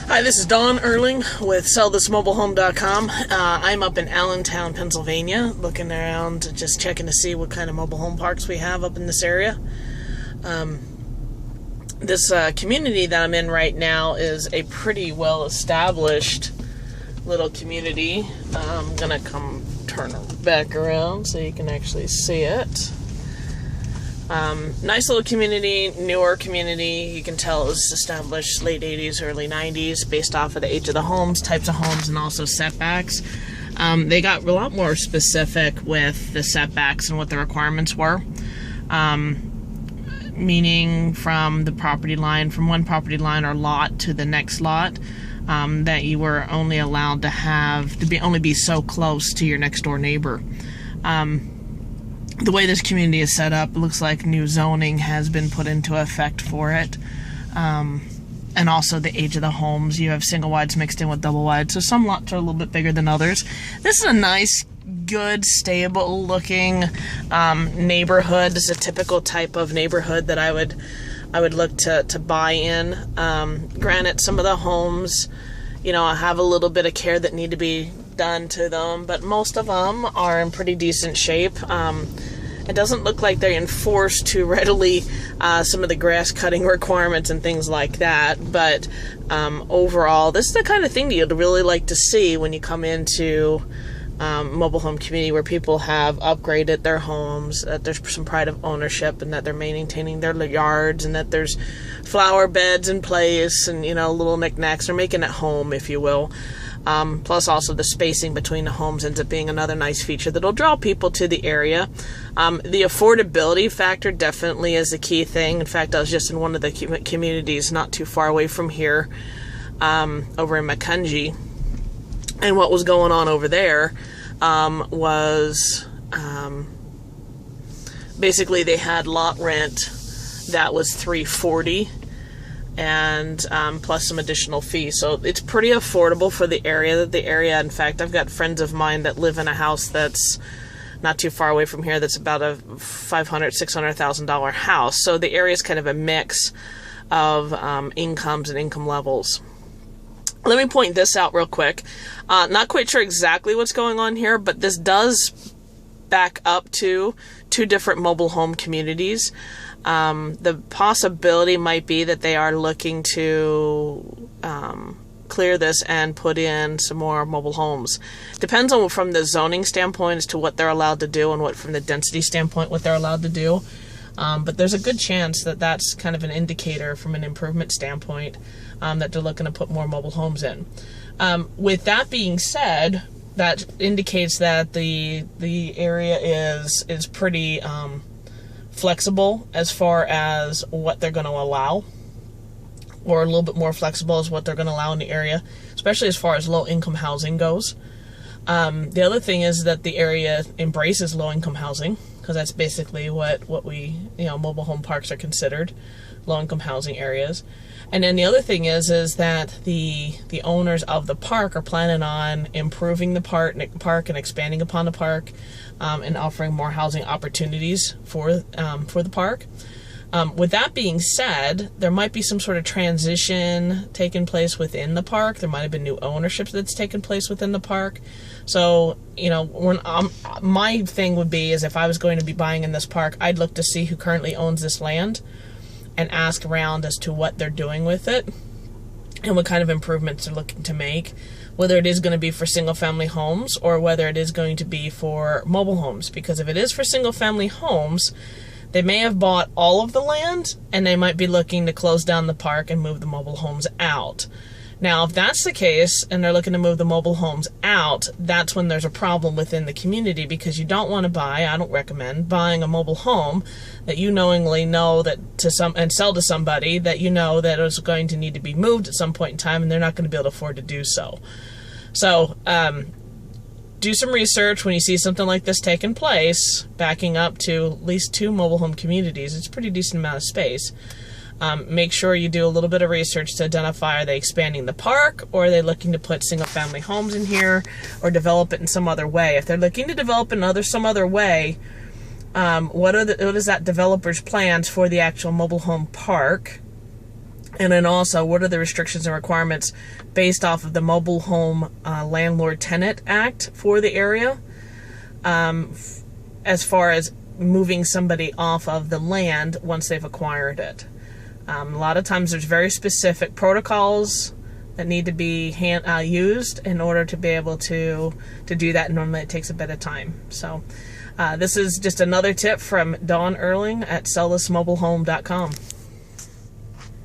Hi, this is Dawn Erling with SellThisMobileHome.com. I'm up in Allentown, Pennsylvania, looking around, just checking to see what kind of mobile home parks we have up in this area. This community that I'm in right now is a pretty well-established little community. I'm going to come turn back around so you can actually see it. Nice little community, newer community. You can tell it was established late 80s, early 90s based off of the age of the homes, types of homes, and also setbacks. They got a lot more specific with the setbacks and what the requirements were. Meaning from the property line, from one property line or lot to the next lot, that you were only allowed to only be so close to your next door neighbor. The way this community is set up, it looks like new zoning has been put into effect for it. And also the age of the homes. You have single wides mixed in with double wides, so some lots are a little bit bigger than others. This is a nice, good, stable looking neighborhood. This is a typical type of neighborhood that I would look to buy in. Granted, some of the homes, have a little bit of care that need to be done to them, but most of them are in pretty decent shape. It doesn't look like they're enforced too readily, some of the grass cutting requirements and things like that, but overall, this is the kind of thing that you'd really like to see when you come into mobile home community where people have upgraded their homes, that there's some pride of ownership and that they're maintaining their yards and that there's flower beds in place and, little knickknacks. They're making it home, if you will. Plus also the spacing between the homes ends up being another nice feature that'll draw people to the area. The affordability factor definitely is a key thing. In fact, I was just in one of the communities not too far away from here, over in Meglyo. And what was going on over there was basically they had lot rent that was $340 and plus some additional fees. So it's pretty affordable for the area. In fact, I've got friends of mine that live in a house that's not too far away from here that's about a $600,000 house. So the area is kind of a mix of incomes and income levels. Let me point this out real quick. Not quite sure exactly what's going on here, but this does back up to two different mobile home communities. The possibility might be that they are looking to clear this and put in some more mobile homes. Depends on from the zoning standpoint as to what they're allowed to do and what from the density standpoint what they're allowed to do. But there's a good chance that that's kind of an indicator from an improvement standpoint that they're looking to put more mobile homes in. With that being said, that indicates that the area is pretty flexible as far as what they're going to allow, or a little bit more flexible as what they're going to allow in the area, especially as far as low-income housing goes. The other thing is that the area embraces low-income housing, because that's basically what we, mobile home parks are considered, low-income housing areas. And then the other thing is that the owners of the park are planning on improving the park and expanding upon the park, and offering more housing opportunities for the park. With that being said, there might be some sort of transition taking place within the park. There might have been new ownership that's taken place within the park. So, when my thing would be is if I was going to be buying in this park, I'd look to see who currently owns this land and ask around as to what they're doing with it and what kind of improvements they're looking to make, whether it is going to be for single-family homes or whether it is going to be for mobile homes. Because if it is for single-family homes, they may have bought all of the land and they might be looking to close down the park and move the mobile homes out. Now, if that's the case and they're looking to move the mobile homes out, that's when there's a problem within the community, because you don't want to I don't recommend buying a mobile home that you knowingly know that and sell to somebody that that is going to need to be moved at some point in time and they're not going to be able to afford to do so. So, do some research when you see something like this taking place, backing up to at least 2 mobile home communities. It's a pretty decent amount of space. Make sure you do a little bit of research to identify, are they expanding the park, or are they looking to put single-family homes in here or develop it in some other way? If they're looking to develop it some other way, what is that developer's plans for the actual mobile home park? And then also, what are the restrictions and requirements based off of the Mobile Home Landlord-Tenant Act for the area, as far as moving somebody off of the land once they've acquired it. A lot of times there's very specific protocols that need to be used in order to be able to do that. Normally it takes a bit of time. So this is just another tip from Dawn Erling at selllessmobilehome.com.